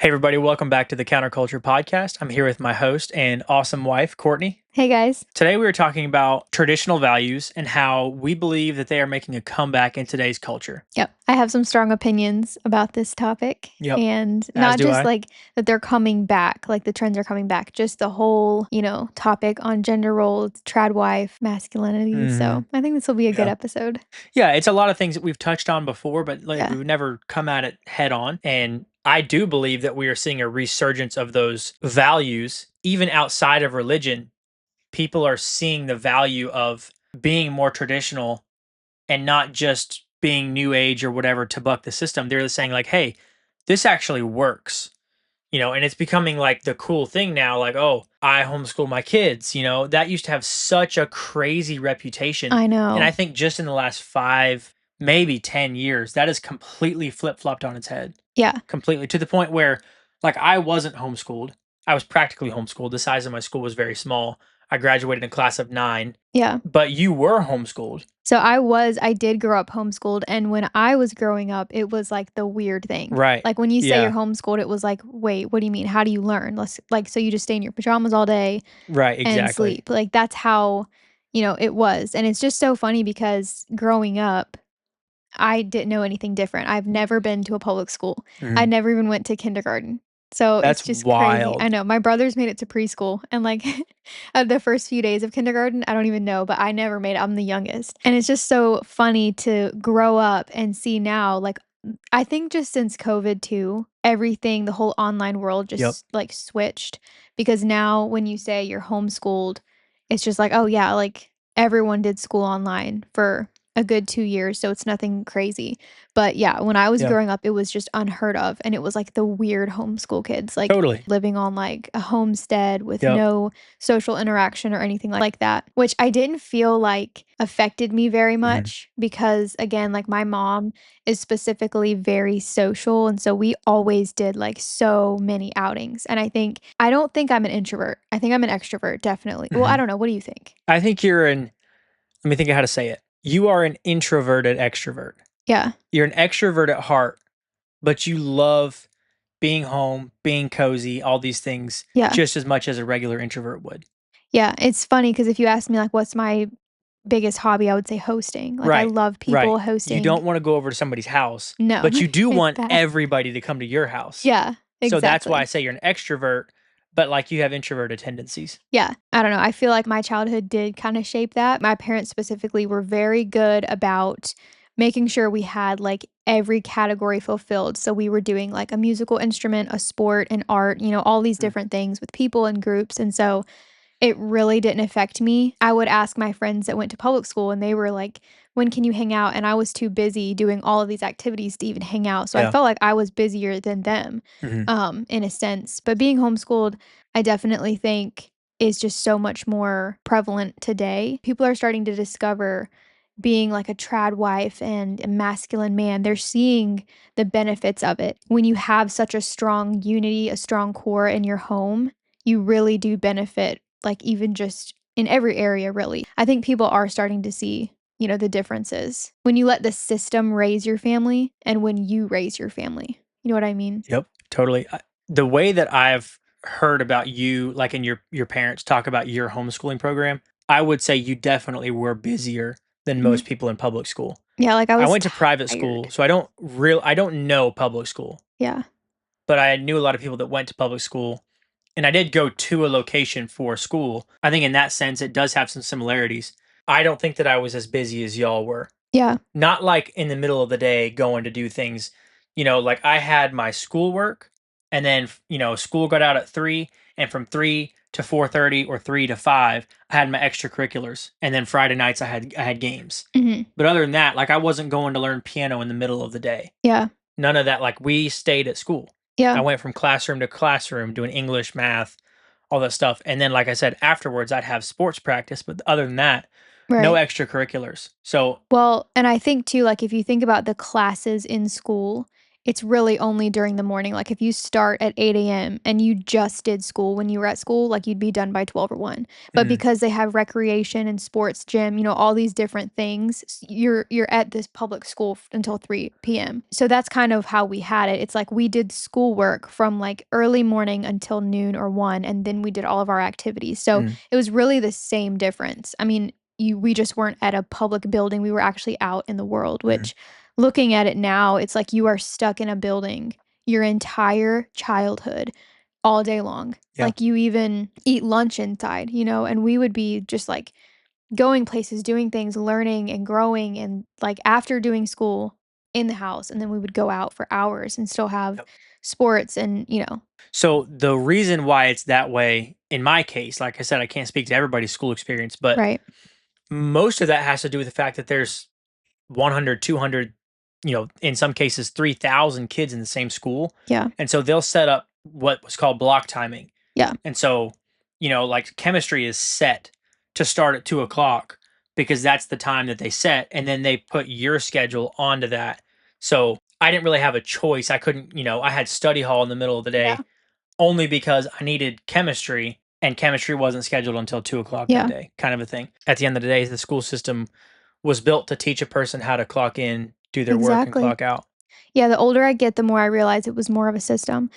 Hey, everybody, welcome back to the Counterculture Podcast. I'm here with my host and awesome wife, Courtney. Hey guys. Today, we are talking about traditional values and how we believe that they are making a comeback in today's culture. Yep. I have some strong opinions about this topic. Yep, And as not do just I. like that they're coming back, like the trends are coming back, just the whole, topic on gender roles, trad wife, masculinity. hmm So I think this will be a good Yeah. episode. Yeah, it's a lot of things that we've touched on before, but like Yeah. we've never come at it head on. And I do believe that we are seeing a resurgence of those values, even outside of religion. People are seeing the value of being more traditional and not just being new age or whatever to buck the system. They're saying like, "Hey, this actually works." And it's becoming like the cool thing now, like, "Oh, I homeschool my kids." That used to have such a crazy reputation. I And I know. think just in the last 5, maybe 10 years, that has completely flip-flopped on its head. Yeah. Completely to the point where like I wasn't homeschooled. I was practically homeschooled. The size of my school was very small. I graduated in a class of 9, Yeah. but you were homeschooled. So I did grow up homeschooled. And when I was growing up, it was like the weird thing. Right. Like when you say you're Yeah. homeschooled, it was like, wait, what do you mean? How do you learn? So you just stay in your pajamas all day Right, and exactly. sleep. Like that's how, it was. And it's just so funny because growing up, I didn't know anything different. I've never been to a public school. I Mhm. never even went to kindergarten. So it's That's just crazy. I wild. know my brothers made it to preschool and like the first few days of kindergarten, I don't even know, but I never made it. I'm the youngest. And it's just so funny to grow up and see now like I think just since COVID too, everything, the whole online world Yep. just like switched because now when you say you're homeschooled, it's just like, oh yeah, like everyone did school online for a good 2 years, so it's nothing crazy. But yeah, when I was Yeah. growing up, it was just unheard of and it was like the weird homeschool kids, like Totally. living on like a homestead with Yep. no social interaction or anything like that, which I didn't feel like affected me very Mhm. much because again, like my mom is specifically very social, and so we always did, like, so many outings, and I don't think I'm an introvert. I think I'm an extrovert, definitely. Well, I Mhm. don't know, what do you think? I think you're an let me think of how to say it. You are an introverted extrovert. Yeah. You're an extrovert at heart, but you love being home, being cozy, all these things Yeah. just as much as a regular introvert would. Yeah, it's funny because if you ask me, like, what's my biggest hobby, I would say hosting. Like, I Right. love Right. people You hosting. don't wanna go over to somebody's house, No, but you do it's want bad. everybody to come to your house. Yeah, So that's why I exactly. say you're an extrovert, but, like, you have introverted tendencies. Yeah, I don't know, I feel like my childhood did kinda shape that. My parents specifically were very good about making sure we had, like, every category fulfilled, so we were doing, like, a musical instrument, a sport, an art, all these Mm. different things with people and groups, and so it really didn't affect me. I would ask my friends that went to public school, and they were like, "When can you hang out?" And I was too busy doing all of these activities to even hang out, so I Yeah. felt like I was busier than them, Mhm. in a sense. But being homeschooled, I definitely think is just so much more prevalent today. People are starting to discover being like a trad wife and a masculine man. They're seeing the benefits of it. When you have such a strong unity, a strong core in your home, you really do benefit, like, even just in every area, really. I think people are starting to see, the differences when you let the system raise your family and when you raise your family. You know what I mean? Yep, totally. The way that I've heard about you, like, in your parents talk about your homeschooling program, I would say you definitely were busier than Mhm. most people in public school. Yeah, like, I I was went to private school, tired. so I don't know public school, Yeah. but I knew a lot of people that went to public school, and I did go to a location for school. I think in that sense, it does have some similarities. I don't think that I was as busy as y'all were. Yeah. Not like in the middle of the day going to do things, like I had my schoolwork and then, school got out at 3 and from 3 to 4:30 or 3 to 5, I had my extracurriculars. And then Friday nights I had games. Mhm. But other than that, like I wasn't going to learn piano in the middle of the day. Yeah. None of that. Like we stayed at school. Yeah. I went from classroom to classroom doing English, math, all that stuff. And then, like I said, afterwards I'd have sports practice. But other than that, no Right. extracurriculars. So Well, and I think too, like, if you think about the classes in school, it's really only during the morning. Like if you start at 8 a.m. and you just did school when you were at school, like you'd be done by 12 or 1. But Mhm, because they have recreation and sports gym, all these different things, you're at this public school until 3 p.m. So that's kind of how we had it. It's like we did schoolwork from like early morning until noon or 1, and then we did all of our activities. So mhm, it was really the same difference. I mean, we just weren't at a public building. We were actually out in the world, mhm. which looking at it now, it's like you are stuck in a building your entire childhood all day long. Yeah, Like you even eat lunch inside, and we would be just like going places, doing things, learning and growing and like after doing school in the house and then we would go out for hours and still have yep. sports and. So the reason why it's that way in my case, like I said, I can't speak to everybody's school experience, but Right. most of that has to do with the fact that there's 100, 200, in some cases 3,000 kids in the same school. Yeah. And so they'll set up what was called block timing. Yeah. And so, like chemistry is set to start at 2 o'clock because that's the time that they set. And then they put your schedule onto that. So I didn't really have a choice. I couldn't, I had study hall in the middle of the Yeah. day only because I needed chemistry and chemistry wasn't scheduled until 2 o'clock that Yeah. day, kind of a thing. At the end of the day, the school system was built to teach a person how to clock in, do their work, and Exactly. clock out. Yeah, the older I get, the more I realize it was more of a system,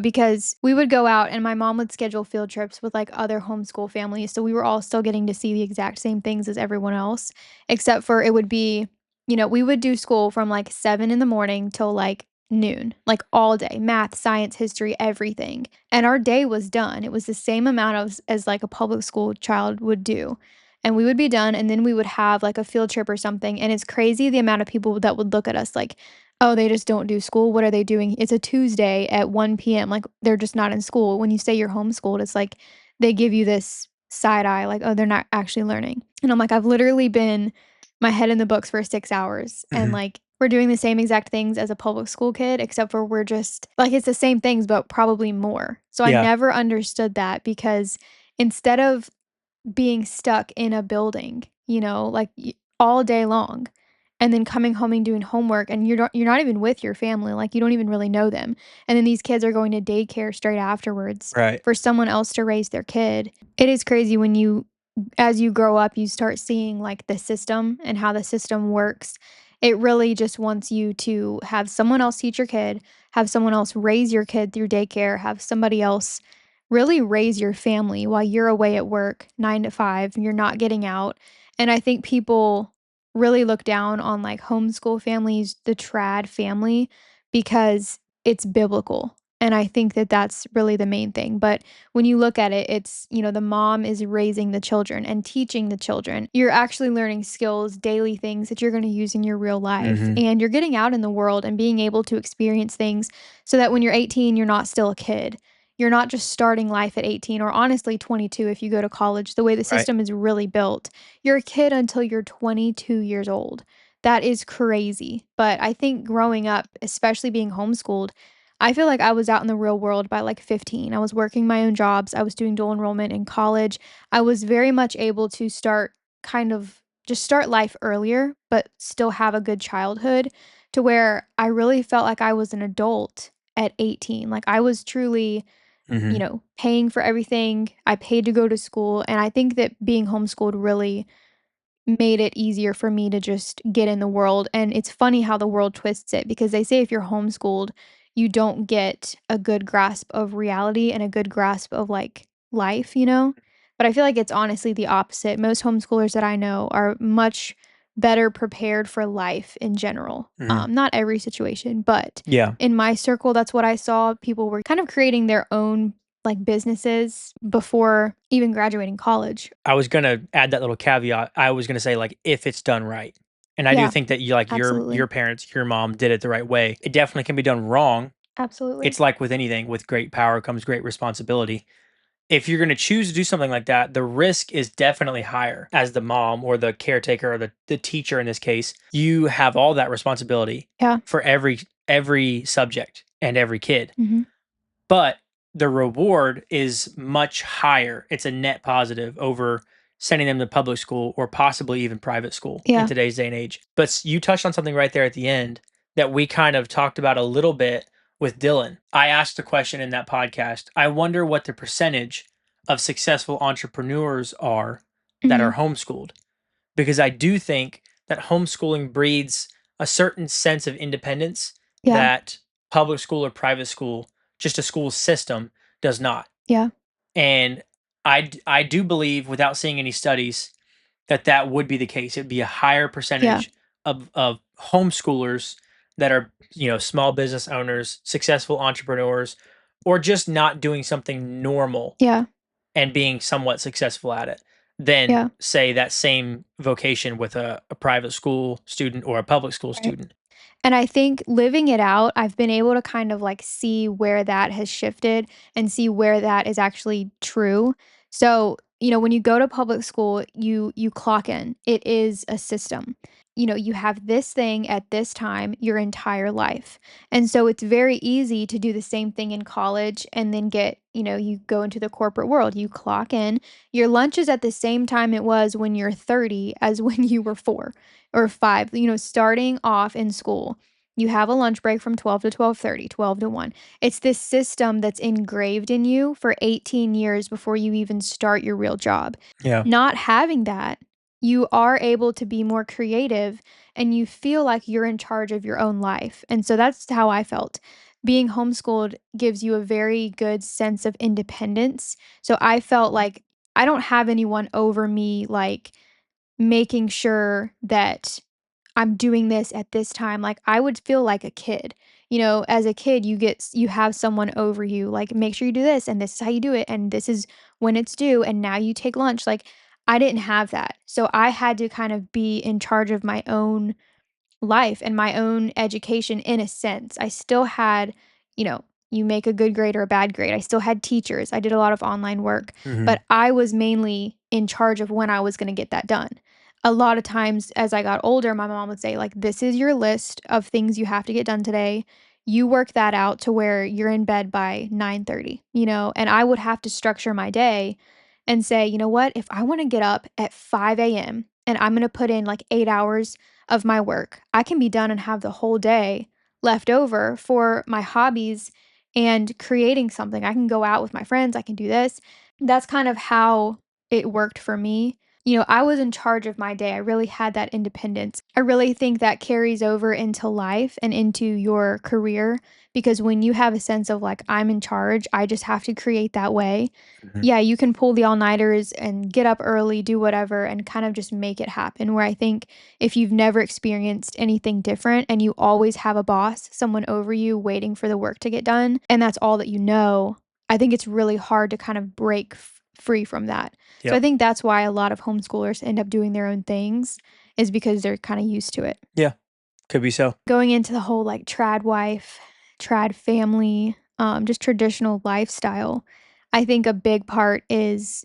because we would go out and my mom would schedule field trips with like other homeschool families. So we were all still getting to see the exact same things as everyone else, except for it would be, we would do school from like 7 in the morning till like noon, like all day math, science, history, everything. And our day was done. It was the same amount as like a public school child would do. And we would be done, and then we would have like a field trip or something. And it's crazy the amount of people that would look at us like, oh, they just don't do school. What are they doing? It's a Tuesday at 1 p.m. Like they're just not in school. When you say you're homeschooled, it's like they give you this side eye, like, oh, they're not actually learning. And I'm like, I've literally been my head in the books for 6 hours. And Mhm. like we're doing the same exact things as a public school kid, except for we're just like it's the same things, but probably more. So I Yeah. never understood that because instead of being stuck in a building, like all day long and then coming home and doing homework and you're not even with your family, like you don't even really know them. And then these kids are going to daycare straight afterwards Right. for someone else to raise their kid. It is crazy when as you grow up, you start seeing like the system and how the system works. It really just wants you to have someone else teach your kid, have someone else raise your kid through daycare, have somebody else really raise your family while you're away at work 9 to 5, you're not getting out. And I think people really look down on like homeschool families, the trad family, because it's biblical. And I think that that's really the main thing. But when you look at it, it's, the mom is raising the children and teaching the children. You're actually learning skills, daily things that you're going to use in your real life. Mhm. And you're getting out in the world and being able to experience things so that when you're 18, you're not still a kid. You're not just starting life at 18 or honestly 22 if you go to college. The way the Right. system is really built, you're a kid until you're 22 years old. That is crazy. But I think growing up, especially being homeschooled, I feel like I was out in the real world by like 15. I was working my own jobs. I was doing dual enrollment in college. I was very much able to start kind of just start life earlier, but still have a good childhood to where I really felt like I was an adult at 18. Like I was truly Mhm. paying for everything. I paid to go to school. And I think that being homeschooled really made it easier for me to just get in the world. And it's funny how the world twists it because they say if you're homeschooled, you don't get a good grasp of reality and a good grasp of like life. But I feel like it's honestly the opposite. Most homeschoolers that I know are much better prepared for life in general. Mhm. Not every situation, but Yeah. in my circle, that's what I saw. People were kind of creating their own like businesses before even graduating college. I was gonna add that little caveat. I was gonna say, like, if it's done right. And I do Yeah, think that you like your absolutely. parents, your mom did it the right way. It definitely can be done wrong. Absolutely. It's like with anything, with great power comes great responsibility. If you're gonna choose to do something like that, the risk is definitely higher as the mom or the caretaker or the teacher in this case. You have all that responsibility Yeah. for every subject and every kid. Mhm. But the reward is much higher. It's a net positive over sending them to public school or possibly even private school in Yeah. today's day and age. But you touched on something right there at the end that we kind of talked about a little bit with Dylan. I asked a question in that podcast. I wonder what the percentage of successful entrepreneurs are that are Mhm. homeschooled, because I do think that homeschooling breeds a certain sense of independence Yeah. that public school or private school, just a school system, does not. Yeah. And I do believe, without seeing any studies, that that would be the case. It'd be a higher Yeah. percentage of homeschoolers that are, small business owners, successful entrepreneurs, or just not doing something normal Yeah. and being somewhat successful at it than, Yeah. say, that same vocation with a private school student or a public school Right. student. And I think living it out, I've been able to kind of like see where that has shifted and see where that is actually true. So, when you go to public school, you clock in. It is a system. You have this thing at this time your entire life. And so it's very easy to do the same thing in college and then you go into the corporate world. You clock in. Your lunch is at the same time it was when you're 30 as when you were 4 or 5, starting off in school. You have a lunch break from 12 to 12:30, 12 to 1. It's this system that's engraved in you for 18 years before you even start your real job. Yeah. Not having that, you are able to be more creative and you feel like you're in charge of your own life. And so that's how I felt. Being homeschooled gives you a very good sense of independence. So I felt like I don't have anyone over me, like making sure that I'm doing this at this time. Like, I would feel like a kid. As a kid, you have someone over you, like, make sure you do this, and this is how you do it, and this is when it's due, and now you take lunch. Like, I didn't have that. So I had to kind of be in charge of my own life and my own education in a sense. I still had, you make a good grade or a bad grade. I still had teachers. I did a lot of online work, Hmm. but I was mainly in charge of when I was going to get that done. A lot of times as I got older, my mom would say, like, this is your list of things you have to get done today. You work that out to where you're in bed by 9:30, and I would have to structure my day and say, you know what, if I want to get up at 5 a.m. and I'm going to put in like 8 hours of my work, I can be done and have the whole day left over for my hobbies and creating something. I can go out with my friends, I can do this. That's kind of how it worked for me. I was in charge of my day. I really had that independence. I really think that carries over into life and into your career because when you have a sense of like, I'm in charge, I just have to create that way. Hmm. Yeah, you can pull the all-nighters and get up early, do whatever, and kind of just make it happen. Where I think if you've never experienced anything different and you always have a boss, someone over you waiting for the work to get done, and that's all that you know, I think it's really hard to kind of break free from that. So I Yep. think that's why a lot of homeschoolers end up doing their own things is because they're kind of used to it. Yeah. Could be so. Going into the whole like trad wife, trad family, just traditional lifestyle, I think a big part is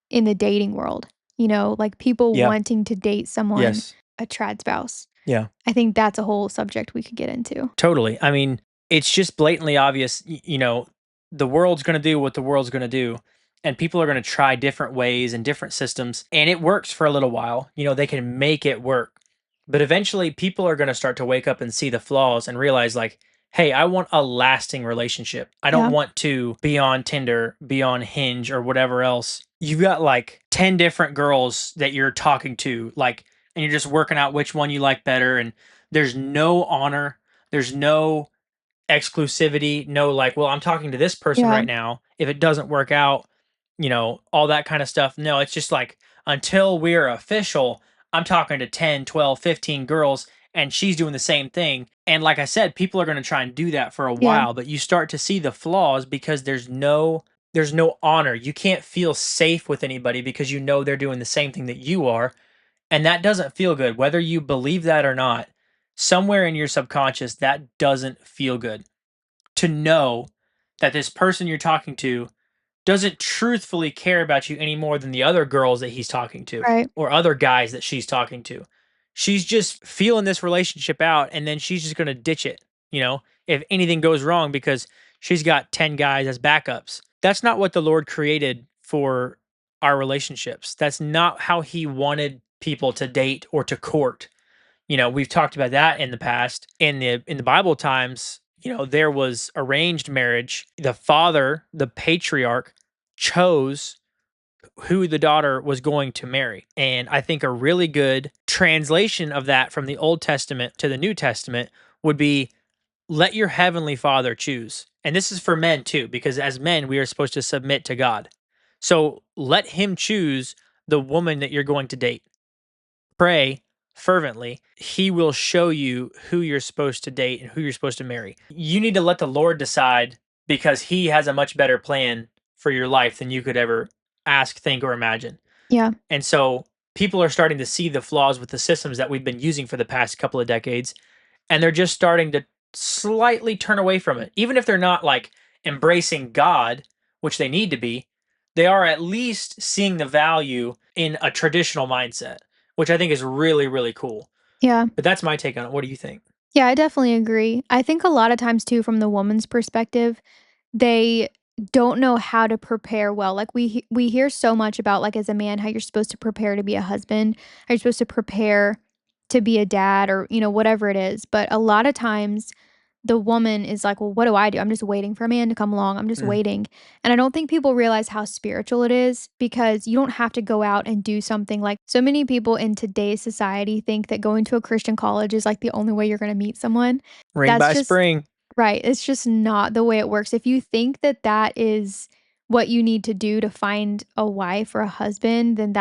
in the dating world, like people Yeah. wanting to date someone, Yes. a trad spouse. Yeah. I think that's a whole subject we could get into. Totally. I mean, it's just blatantly obvious, the world's going to do what the world's going to do. And people are going to try different ways and different systems. And it works for a little while. They can make it work. But eventually, people are going to start to wake up and see the flaws and realize, like, hey, I want a lasting relationship. I don't Yeah, want to be on Tinder, be on Hinge, or whatever else. You've got like 10 different girls that you're talking to, like, and you're just working out which one you like better. And there's no honor, there's no exclusivity, no like, well, I'm talking to this person yeah, right now. If it doesn't work out, all that kind of stuff. No, it's just like until we're official, I'm talking to 10, 12, 15 girls and she's doing the same thing. And like I said, people are going to try and do that for a yeah, while, but you start to see the flaws because there's no honor. You can't feel safe with anybody because they're doing the same thing that you are, and that doesn't feel good. Whether you believe that or not, somewhere in your subconscious, that doesn't feel good. To know that this person you're talking to doesn't truthfully care about you any more than the other girls that he's talking to right. or other guys that she's talking to. She's just feeling this relationship out and then she's just going to ditch it, if anything goes wrong because she's got 10 guys as backups. That's not what the Lord created for our relationships. That's not how he wanted people to date or to court. We've talked about that in the past. In the Bible times, there was arranged marriage. The father, the patriarch, chose who the daughter was going to marry. And I think a really good translation of that from the Old Testament to the New Testament would be, let your heavenly father choose. And this is for men too, because as men, we are supposed to submit to God. So let him choose the woman that you're going to date. Pray fervently. He will show you who you're supposed to date and who you're supposed to marry. You need to let the Lord decide, because he has a much better plan for your life than you could ever ask, think, or imagine. Yeah. And so people are starting to see the flaws with the systems that we've been using for the past couple of decades, and they're just starting to slightly turn away from it. Even if they're not like embracing God, which they need to be, they are at least seeing the value in a traditional mindset, which I think is really, really cool. Yeah. But that's my take on it. What do you think? Yeah, I definitely agree. I think a lot of times too, from the woman's perspective, they don't know how to prepare well. Like we hear so much about, like, as a man, how you're supposed to prepare to be a husband, how you're supposed to prepare to be a dad, or whatever it is. But a lot of times the woman is like, "Well, what do I do? I'm just waiting for a man to come along. I'm just Mm, waiting." And I don't think people realize how spiritual it is, because you don't have to go out and do something. Like, so many people in today's society think that going to a Christian college is like the only way you're going to meet someone. rain That's by just spring. right. It's just not the way it works. If you think that that is what you need to do to find a wife or a husband, then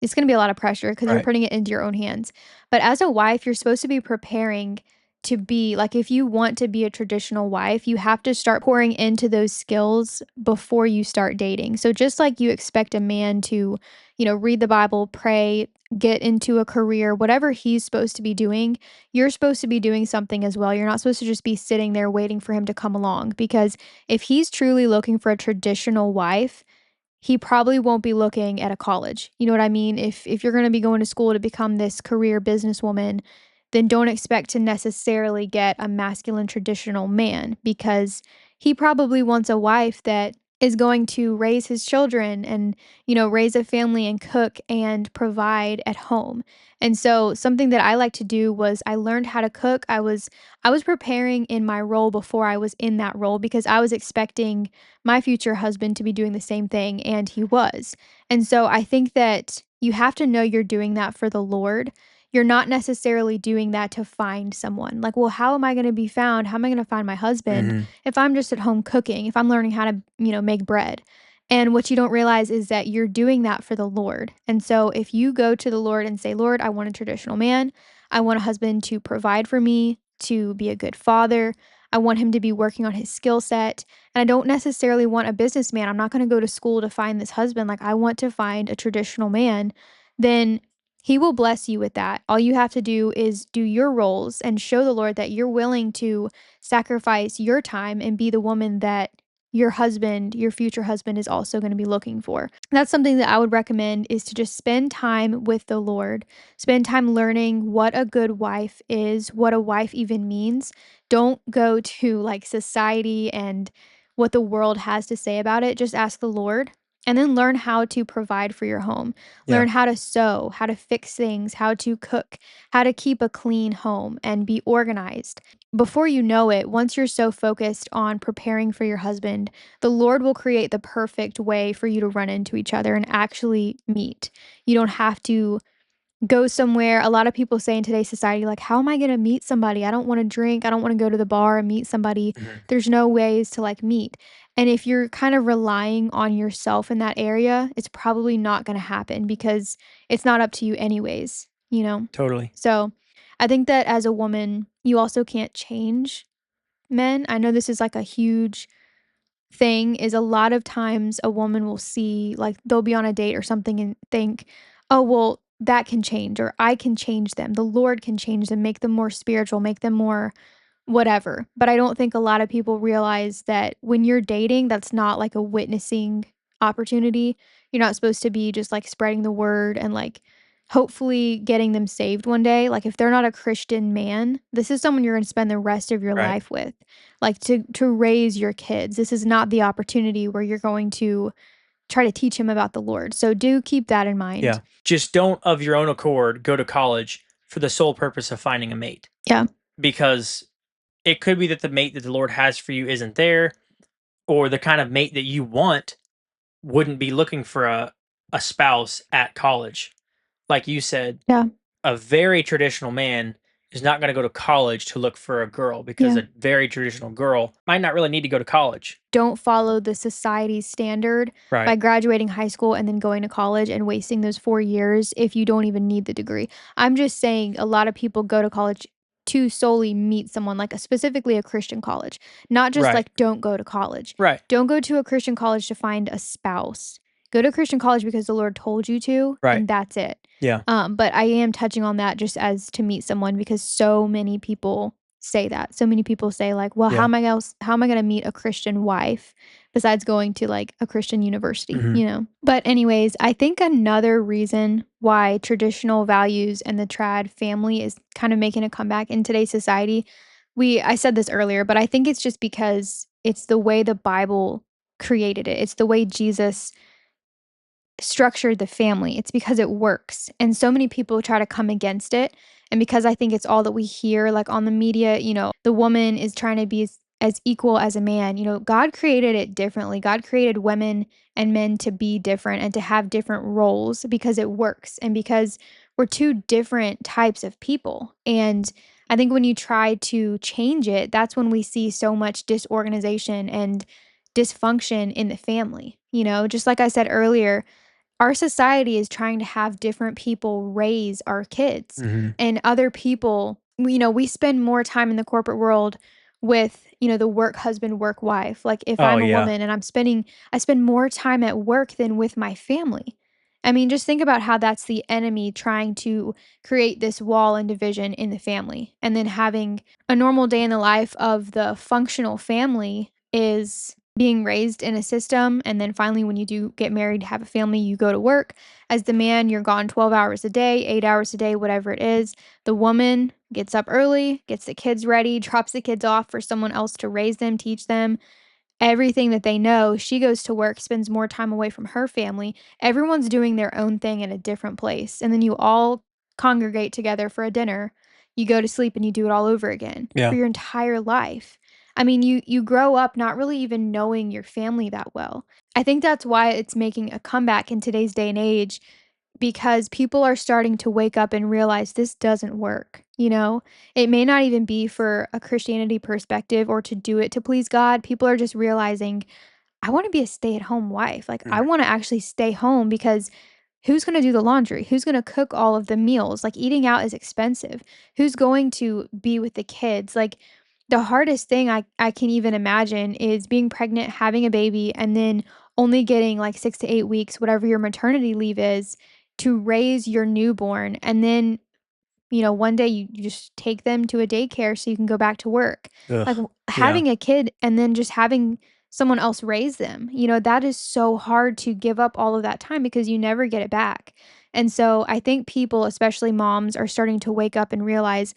it's going to be a lot of pressure, because you're Right. putting it into your own hands. But as a wife, you're supposed to be preparing to be like, if you want to be a traditional wife, you have to start pouring into those skills before you start dating. So just like you expect a man to, read the Bible, pray, get into a career, whatever he's supposed to be doing, you're supposed to be doing something as well. You're not supposed to just be sitting there waiting for him to come along, because if he's truly looking for a traditional wife, he probably won't be looking at a college. You know what I mean? If you're going to be going to school to become this career businesswoman, then don't expect to necessarily get a masculine traditional man, because he probably wants a wife that is going to raise his children and, raise a family and cook and provide at home. And so something that I like to do was, I learned how to cook. I was preparing in my role before I was in that role, because I was expecting my future husband to be doing the same thing, and he was. And so I think that you have to know you're doing that for the Lord. You're not necessarily doing that to find someone. Like, well, how am I going to be found? How am I going to find my husband Hmm. if I'm just at home cooking, if I'm learning how to, make bread? And what you don't realize is that you're doing that for the Lord. And so if you go to the Lord and say, "Lord, I want a traditional man. I want a husband to provide for me, to be a good father. I want him to be working on his skill set. And I don't necessarily want a businessman. I'm not going to go to school to find this husband. Like, I want to find a traditional man." Then he will bless you with that. All you have to do is do your roles and show the Lord that you're willing to sacrifice your time and be the woman that your husband, your future husband, is also going to be looking for. That's something that I would recommend, is to just spend time with the Lord. Spend time learning what a good wife is, what a wife even means. Don't go to like society and what the world has to say about it. Just ask the Lord, and then learn how to provide for your home. Yeah. Learn how to sew, how to fix things, how to cook, how to keep a clean home and be organized. Before you know it, once you're so focused on preparing for your husband, the Lord will create the perfect way for you to run into each other and actually meet. You don't have to go somewhere. A lot of people say in today's society, like, "How am I going to meet somebody? I don't want to drink. I don't want to go to the bar and meet somebody." Hmm. There's no ways to like meet. And if you're kind of relying on yourself in that area, it's probably not going to happen, because it's not up to you anyways. Totally. So I think that as a woman, you also can't change men. I know this is like a huge thing, is a lot of times a woman will see, like, they'll be on a date or something and think, "Oh, well, that can change, or I can change them. The Lord can change them, make them more spiritual, make them more whatever." But I don't think a lot of people realize that when you're dating, that's not like a witnessing opportunity. You're not supposed to be just like spreading the word and like hopefully getting them saved one day. Like, if they're not a Christian man, this is someone you're going to spend the rest of your Right. life with. Like, to raise your kids. This is not the opportunity where you're going to try to teach him about the Lord. So do keep that in mind. Yeah. Just don't of your own accord go to college for the sole purpose of finding a mate. Yeah. Because it could be that the mate that the Lord has for you isn't there, or the kind of mate that you want wouldn't be looking for a spouse at college. Like you said, Yeah. a very traditional man is not going to go to college to look for a girl because Yeah. a very traditional girl might not really need to go to college. Don't follow the society's standard by Right. graduating high school and then going to college and wasting those 4 years if you don't even need the degree. I'm just saying a lot of people go to college to solely meet someone, like, specifically a Christian college, not just, Right. like, don't go to college. Right. Don't go to a Christian college to find a spouse. Go to a Christian college because the Lord told you to, Right. and that's it. Yeah. But I am touching on that just as to meet someone because so many people say that. So many people say like, "Well, Yeah. how am I gonna meet a Christian wife besides going to like a Christian university?" Mhm. You know? But anyways, I think another reason why traditional values and the trad family is kind of making a comeback in today's society, I said this earlier, but I think it's just because it's the way the Bible created it. It's the way Jesus structured the family. It's because it works. And so many people try to come against it. And because I think it's all that we hear, like on the media, the woman is trying to be as equal as a man. God created it differently. God created women and men to be different and to have different roles because it works and because we're two different types of people. And I think when you try to change it, that's when we see so much disorganization and dysfunction in the family. Just like I said earlier, our society is trying to have different people raise our kids Mhm. and other people, we spend more time in the corporate world with, the work husband, work wife. Like if Oh I'm a yeah. woman and I spend more time at work than with my family. I mean, just think about how that's the enemy trying to create this wall and division in the family. And then having a normal day in the life of the functional family is being raised in a system. And then finally, when you do get married, have a family, you go to work. As the man, you're gone 12 hours a day, 8 hours a day, whatever it is. The woman gets up early, gets the kids ready, drops the kids off for someone else to raise them, teach them everything that they know. She goes to work, spends more time away from her family. Everyone's doing their own thing in a different place. And then you all congregate together for a dinner. You go to sleep and you do it all over again for Yeah. your entire life. I mean, you grow up not really even knowing your family that well. I think that's why it's making a comeback in today's day and age because people are starting to wake up and realize this doesn't work. It may not even be for a Christianity perspective or to do it to please God. People are just realizing, I want to be a stay at home wife. Like, I Mhm. want to actually stay home because who's going to do the laundry? Who's going to cook all of the meals? Like, eating out is expensive. Who's going to be with the kids? Like, the hardest thing I can even imagine is being pregnant, having a baby, and then only getting like 6 to 8 weeks, whatever your maternity leave is, to raise your newborn. And then one day you just take them to a daycare so you can go back to work. Like, Ugh. Yeah. having a kid and then just having someone else raise them, that is so hard to give up all of that time because you never get it back. And so I think people, especially moms, are starting to wake up and realize,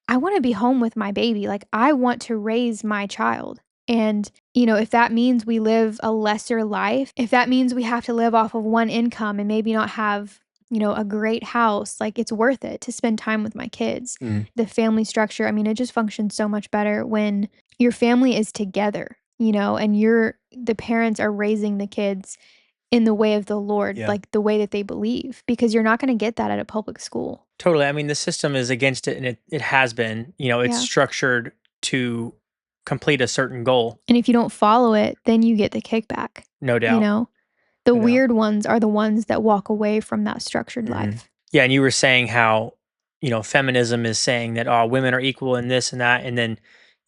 I want to be home with my baby. Like, I want to raise my child. And, if that means we live a lesser life, if that means we have to live off of one income and maybe not have, a great house, like, it's worth it to spend time with my kids. Mhm. The family structure, I mean, it just functions so much better when your family is together, and the parents are raising the kids in the way of the Lord, Yeah. like the way that they believe, because you're not going to get that at a public school. Totally. I mean, the system is against it, and it has been. It's Yeah. structured to complete a certain goal. And if you don't follow it, then you get the kickback, No you doubt. know? The No doubt. weird ones are the ones that walk away from that structured Mhm. life. Yeah, and you were saying how, feminism is saying that, "Oh, women are equal in this and that," and then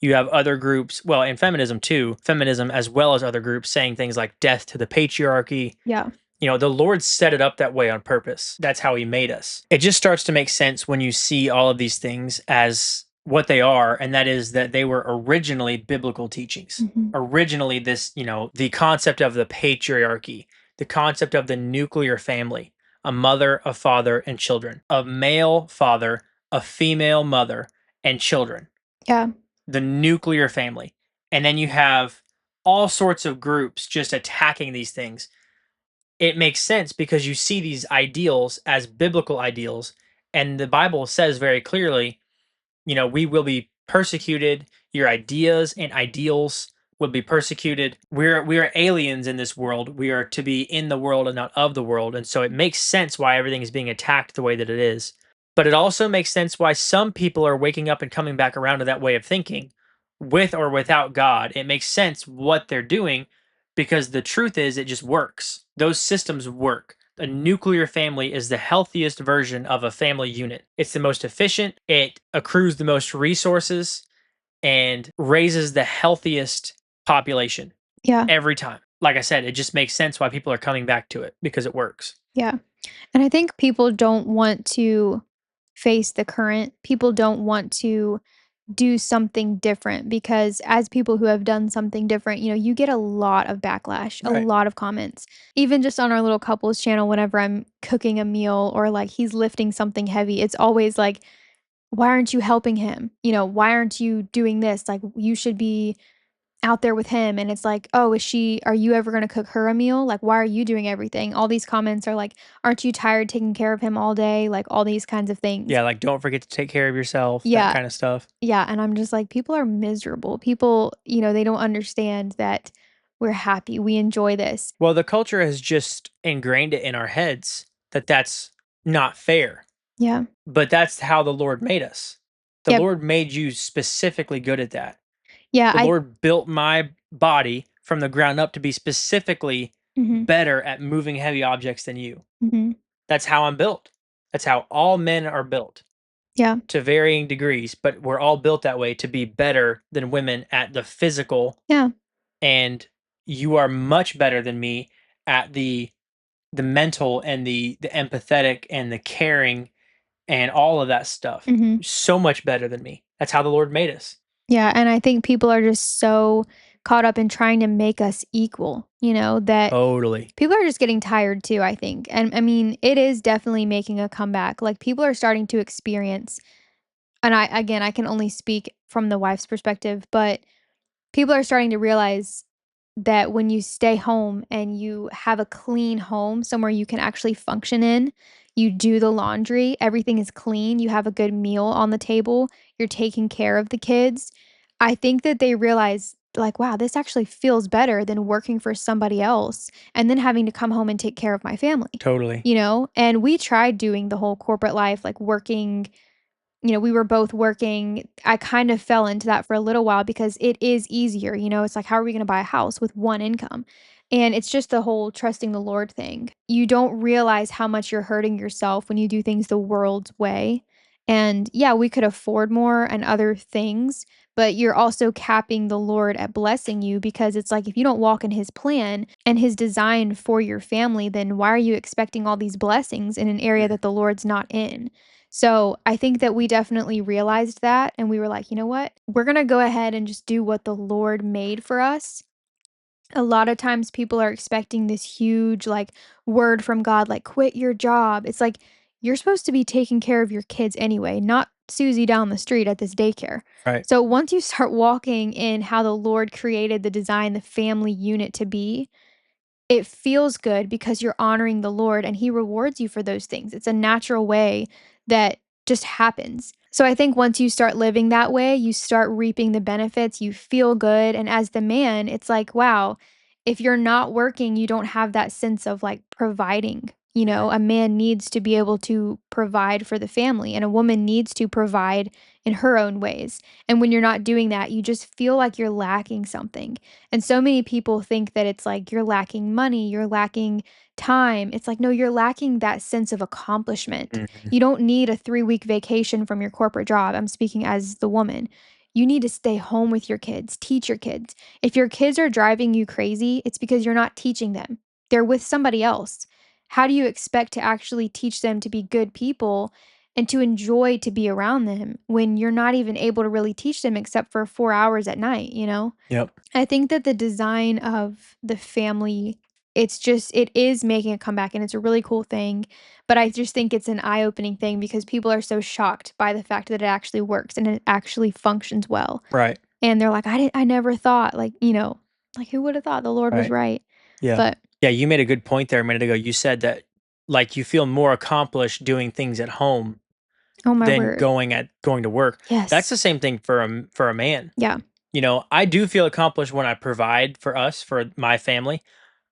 you have other groups, well, in feminism too, feminism as well as other groups saying things like death to the patriarchy. Yeah. The Lord set it up that way on purpose. That's how he made us. It just starts to make sense when you see all of these things as what they are, and that is that they were originally biblical teachings. Mhm. Originally, this, the concept of the patriarchy, the concept of the nuclear family, a mother, a father, and children, a male father, a female mother, and children, Yeah. the nuclear family. And then you have all sorts of groups just attacking these things. It makes sense because you see these ideals as biblical ideals, And the Bible says very clearly, we will be persecuted. Your ideas and ideals will be persecuted. We are aliens in this world. We are to be in the world and not of the world. And so it makes sense why everything is being attacked the way that it is. But it also makes sense why some people are waking up and coming back around to that way of thinking, with or without God. It makes sense what they're doing because the truth is it just works. Those systems work. A nuclear family is the healthiest version of a family unit. It's the most efficient, it accrues the most resources, and raises the healthiest population Yeah. every time. Like I said, it just makes sense why people are coming back to it because it works. Yeah. And I think people don't want to face the current. People don't want to do something different because as people who have done something different, you get a lot of backlash, a Right. lot of comments. Even just on our little couples channel, whenever I'm cooking a meal or like he's lifting something heavy, it's always like, why aren't you helping him? Why aren't you doing this? Like, you should be out there with him. And it's like, oh, are you ever going to cook her a meal? Like, why are you doing everything? All these comments are like, aren't you tired taking care of him all day? Like, all these kinds of things. Yeah, like don't forget to take care of yourself, that Yeah. kind of stuff. Yeah, and I'm just like, people are miserable. People, they don't understand that we're happy. We enjoy this. Well, the culture has just ingrained it in our heads that that's not fair. Yeah. But that's how the Lord made us. The Yep. Lord made you specifically good at that. Yeah, The Lord built my body from the ground up to be specifically mhm, better at moving heavy objects than you. mhm. That's how I'm built. That's how all men are built Yeah. to varying degrees, but we're all built that way to be better than women at the physical. Yeah. And you are much better than me at the mental and the empathetic and the caring and all of that stuff. Mhm. So much better than me. That's how the Lord made us. Yeah, and I think people are just so caught up in trying to make us equal, that Totally. people are just getting tired too, I think. And I mean, it is definitely making a comeback. Like, people are starting to experience, and I can only speak from the wife's perspective, but people are starting to realize that when you stay home and you have a clean home, somewhere you can actually function in, you do the laundry, everything is clean, you have a good meal on the table, you're taking care of the kids. I think that they realize, like, wow, this actually feels better than working for somebody else and then having to come home and take care of my family, Totally. And we tried doing the whole corporate life, like working. We were both working. I kind of fell into that for a little while because it is easier, it's like, how are we gonna buy a house with one income? And it's just the whole trusting the Lord thing. You don't realize how much you're hurting yourself when you do things the world's way. And yeah, we could afford more and other things, but you're also capping the Lord at blessing you because it's like, if you don't walk in his plan and his design for your family, then why are you expecting all these blessings in an area Mm. that the Lord's not in? So I think that we definitely realized that and we were like, you know what? We're going to go ahead and just do what the Lord made for us. A lot of times people are expecting this huge like word from God, like quit your job. It's like, you're supposed to be taking care of your kids anyway, not Susie down the street at this daycare. Right. So once you start walking in how the Lord created the design, the family unit to be, it feels good because you're honoring the Lord and he rewards you for those things. It's a natural way that just happens. So I think once you start living that way, you start reaping the benefits, you feel good. And as the man, it's like, wow, if you're not working, you don't have that sense of like providing. Mhm. A man needs to be able to provide for the family, and a woman needs to provide in her own ways. And when you're not doing that, you just feel like you're lacking something. And so many people think that it's like you're lacking money, you're lacking time. It's like, no, you're lacking that sense of accomplishment. Mhm. You don't need a 3-week vacation from your corporate job. I'm speaking as the woman. You need to stay home with your kids, teach your kids. If your kids are driving you crazy, it's because you're not teaching them. They're with somebody else. How do you expect to actually teach them to be good people and to enjoy to be around them when you're not even able to really teach them except for 4 hours at night? Yep. I think that the design of the family, it is making a comeback and it's a really cool thing, but I just think it's an eye-opening thing because people are so shocked by the fact that it actually works and it actually functions well. Right. And they're like, I never thought, like, like, who would have thought the Lord was Right. right?" Yeah. But Yeah, you made a good point there a minute ago. You said that like you feel more accomplished doing things at home Oh my than word. going to work. That's Yes. the same thing for a man. Yeah. I do feel accomplished when I provide for us, for my family,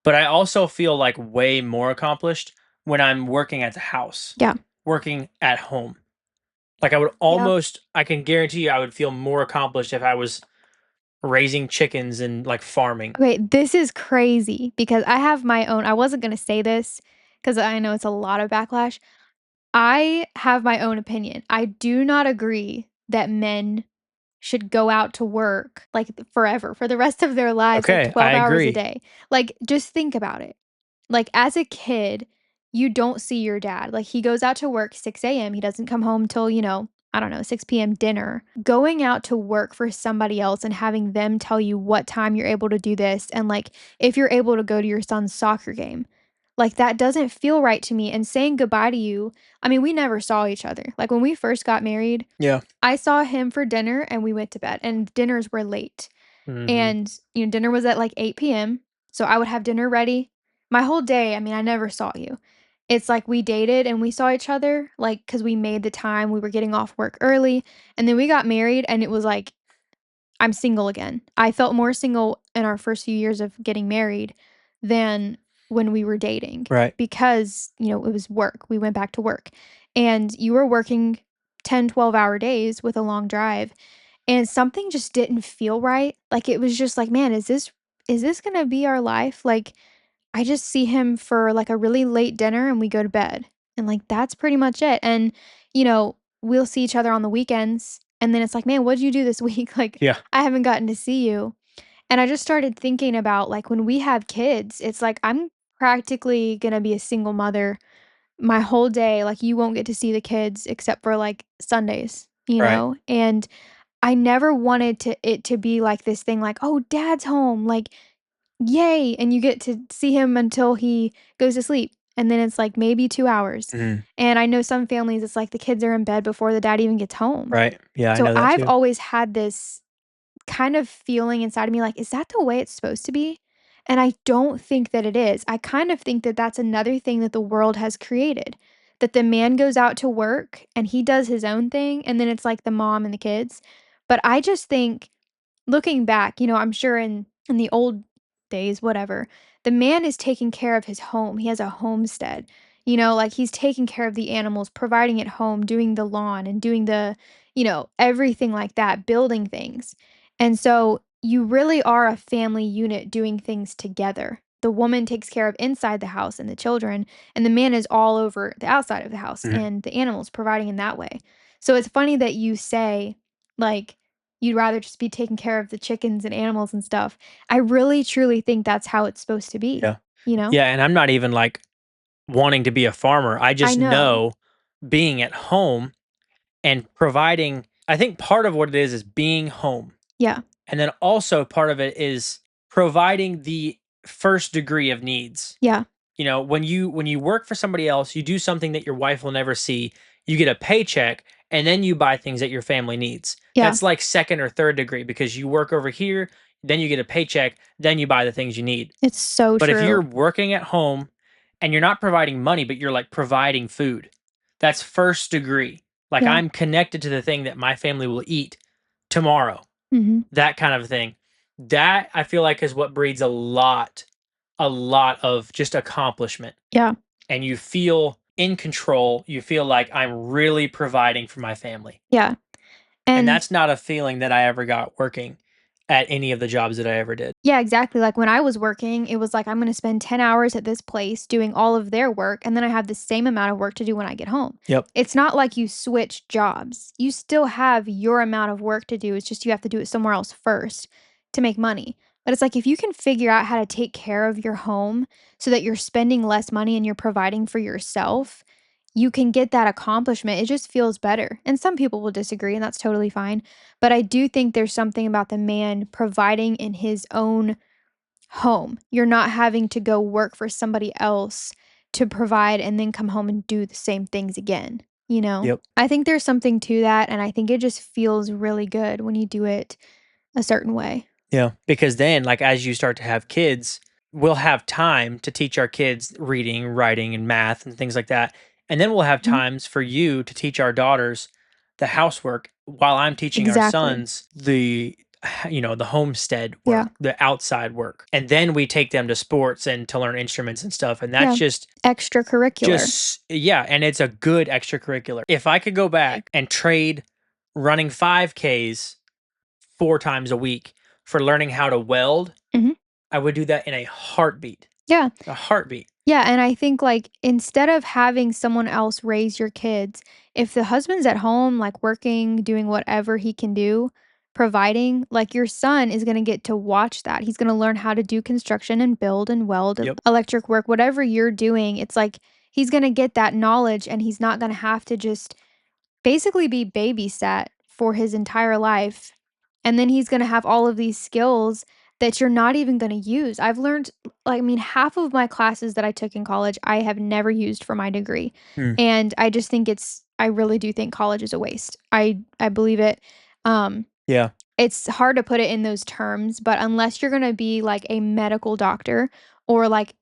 but I also feel like way more accomplished when I'm working at the house, Yeah. working at home. Like Yep. I can guarantee you I would feel more accomplished if I was raising chickens and like farming. Okay, this is crazy because I have my own I wasn't gonna say this because I know it's a lot of backlash. I have my own opinion. I do not agree that men should go out to work, like, forever, for the rest of their lives, like, Okay, I 12 hours a agree. day. Like, just think about it. Like, as a kid, you don't see your dad. Like, he goes out to work 6 AM, he doesn't come home till, I don't know, 6 PM dinner. Going out to work for somebody else and having them tell you what time you're able to do this and, like, if you're able to go to your son's soccer game, like, that doesn't feel right to me, and saying goodbye to you I mean, we never saw each other. Like, when we first got married, Yeah. I saw him for dinner and we went to bed, and dinners were late. Mhm. And, dinner was at like 8 PM, so I would have dinner ready. My whole day, I mean, I never saw you. It's like we dated and we saw each other, like, because we made the time, we were getting off work early, and then we got married, and it was like, I'm single again. I felt more single in our first few years of getting married than when we were dating Right. because, it was work. We went back to work. And you were working 10, 12-hour days with a long drive, and something just didn't feel right. Like, it was just like, "Man, is this gonna be our life?" Like, I just see him for, like, a really late dinner and we go to bed, and, like, that's pretty much it, and, we'll see each other on the weekends, and then it's like, "Man, what'd you do this week?" Like, Yeah. I haven't gotten to see you, and I just started thinking about, like, when we have kids, it's like, I'm practically gonna be a single mother my whole day, like, you won't get to see the kids except for, like, Sundays, Right. and I never wanted it to be like this thing like, "Oh, dad's home," like, "Yay," and you get to see him until he goes to sleep, and then it's, like, maybe 2 hours, Mhm. and I know some families, it's like the kids are in bed before the dad even gets home. Right. Yeah, I So know that I've too. always had this kind of feeling inside of me like, "Is that the way it's supposed to be?" And I don't think that it is. I kind of think that that's another thing that the world has created, that the man goes out to work and he does his own thing, and then it's like the mom and the kids. But I just think looking back, I'm sure in the old days, whatever, the man is taking care of his home. He has a homestead. Like he's taking care of the animals, providing at home, doing the lawn and doing everything like that, building things. And so you really are a family unit doing things together. The woman takes care of inside the house and the children, and the man is all over the outside of the house Mhm. and the animals, providing in that way. So it's funny that you say, like, you'd rather just be taking care of the chickens and animals and stuff. I really truly think that's how it's supposed to be, Yeah. you know? Yeah, and I'm not even like wanting to be a farmer. I I just know. know being at home and providing. I think part of what it is being home. Yeah. And then also part of it is providing the first degree of needs. Yeah. When you work for somebody else, you do something that your wife will never see. You get a paycheck and then you buy things that your family needs. Yeah. That's like second or third degree because you work over here, then you get a paycheck, then you buy the things you need. It's so But if you're true. working at home and you're not providing money, but you're like providing food, that's first degree. Like Yeah. I'm connected to the thing that my family will eat tomorrow, Mhm. that kind of thing. That I feel like is what breeds a lot of just accomplishment. Yeah. And you feel in control. You feel like I'm really providing for my family. Yeah. And And that's not a feeling that I ever got working at any of the jobs that I ever did. yeah, exactly. Like when I was working, it was like I'm going to spend 10 hours at this place doing all of their work, and then I have the same amount of work to do when I get home. Yep. It's not like you switch jobs. You still have your amount of work to do. It's just you have to do it somewhere else first to make money. But it's like if you can figure out how to take care of your home so that you're spending less money and you're providing for yourself, you can get that accomplishment. It just feels better. And some people will disagree, and that's totally fine. But I do think there's something about the man providing in his own home. You're not having to go work for somebody else to provide and then come home and do the same things again, you know? Yep. I think there's something to that, and I think it just feels really good when you do it a certain way. Yeah. Because then, like, as you start to have kids, we'll have time to teach our kids reading, writing, and math and things like that. And then we'll have Mhm. times for you to teach our daughters the housework while I'm teaching our Exactly. sons the homestead Yeah. work, the outside work. And then we take them to sports and to learn instruments and stuff. And that's Yeah. Extracurricular. just yeah, and it's a good extracurricular. If I could go back and trade running 5Ks 4 times a week for learning how to weld, Mhm. I would do that in a heartbeat. Yeah. A heartbeat. Yeah, and I think, like, instead of having someone else raise your kids, if the husband's at home, like, working, doing whatever he can do, providing, like, your son is gonna get to watch that. He's gonna learn how to do construction and build and weld, Yep. electric work, whatever you're doing, it's like he's gonna get that knowledge, and he's not gonna have to just basically be babysat for his entire life. And then he's gonna have all of these skills that you're not even gonna use. I've learned, like, I mean, half of my classes that I took in college, I have never used for my degree. Mm. And I just think I really do think college is a waste. I believe it. Um, Yeah. it's hard to put it in those terms, but unless you're gonna be like a medical doctor or like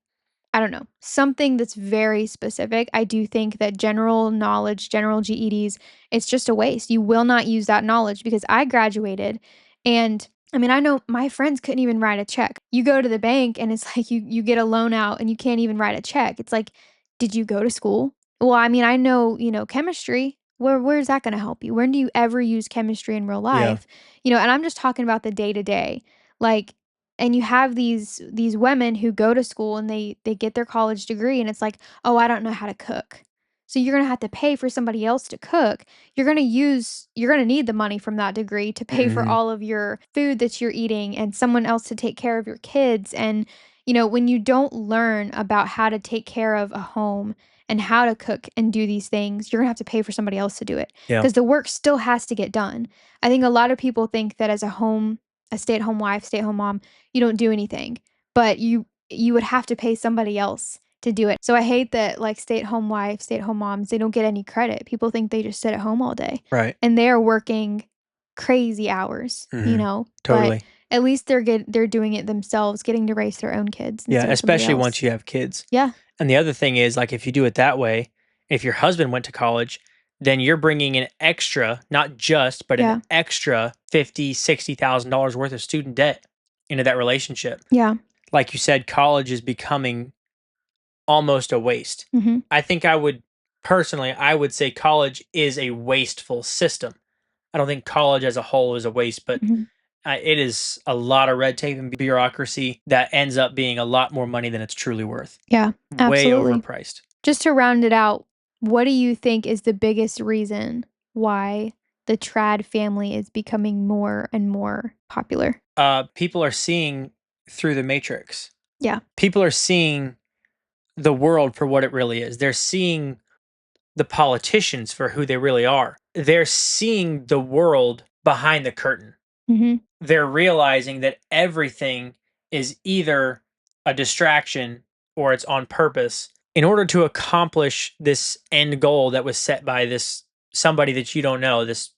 I don't know, something that's very specific. I do think that general knowledge, general GEDs, it's just a waste. You will not use that knowledge because I graduated and I mean, I know my friends couldn't even write a check. You go to the bank and it's like you get a loan out and you can't even write a check. It's like, did you go to school? Well, I mean, I know, chemistry. Where's that going to help you? When do you ever use chemistry in real Yeah. life? And I'm just talking about the day to day. Like and you have these women who go to school and they get their college degree and it's like, "Oh, I don't know how to cook." So you're gonna have to pay for somebody else to cook. You're gonna need the money from that degree to pay for Mhm. all of your food that you're eating and someone else to take care of your kids. And, when you don't learn about how to take care of a home and how to cook and do these things, you're gonna have to pay for somebody else to do it Yeah. because the work still has to get done. I think a lot of people think that as a stay-at-home wife, stay-at-home mom, you don't do anything, but you would have to pay somebody else to do it. So I hate that like stay-at-home wives, stay-at-home moms, they don't get any credit. People think they just sit at home all day Right. and they're working crazy hours, Mhm. but Totally. at least they're doing it themselves, getting to raise their own kids Yeah, instead of somebody especially once else. you have kids. Yeah. And the other thing is, like, if you do it that way, if your husband went to college, then you're bringing an extra, not just, but an Yeah. extra 50, $60,000 worth of student debt into that relationship. Yeah. Like you said, college is becoming almost a waste. Mhm. I think I would say college is a wasteful system. I don't think college as a whole is a waste, but Mhm. it is a lot of red tape and bureaucracy that ends up being a lot more money than it's truly worth. Yeah. Way Absolutely. overpriced. Just to round it out, what do you think is the biggest reason why the trad family is becoming more and more popular? People are seeing through the matrix. Yeah. People are seeing the world for what it really is. They're seeing the politicians for who they really are. They're seeing the world behind the curtain. Mhm. They're realizing that everything is either a distraction or it's on purpose in order to accomplish this end goal that was set by this somebody that you don't know, this,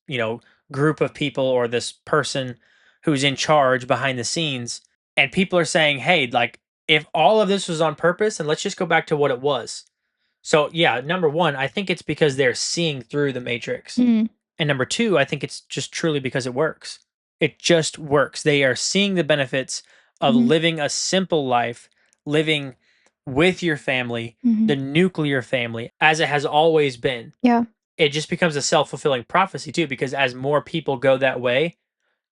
group of people or this person who's in charge behind the scenes. And people are saying, "Hey, like if all of this was on purpose, and let's just go back to what it was." So, yeah, number 1, I think it's because they're seeing through the matrix. Mhm. And number 2, I think it's just truly because it works. It just works. They are seeing the benefits of Mhm. living a simple life, living with your family, Mhm. the nuclear family, as it has always been. Yeah. It just becomes a self-fulfilling prophecy too, because as more people go that way,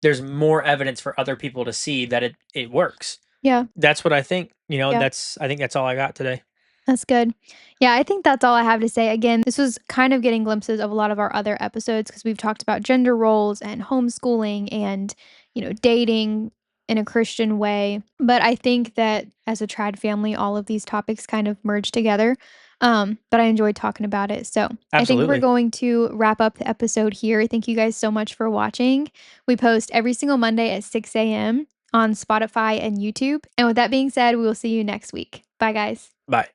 there's more evidence for other people to see that it works. Yeah. That's what I think. Yeah. I think that's all I got today. That's good. Yeah, I think that's all I have to say. Again, this was kind of getting glimpses of a lot of our other episodes because we've talked about gender roles and homeschooling and, dating in a Christian way. But I think that as a trad family, all of these topics kind of merge together. But I enjoyed talking about it. So I think we're Absolutely. going to wrap up the episode here. Thank you guys so much for watching. We post every single Monday at 6 a.m. on Spotify and YouTube. And with that being said, we will see you next week. Bye, guys. Bye.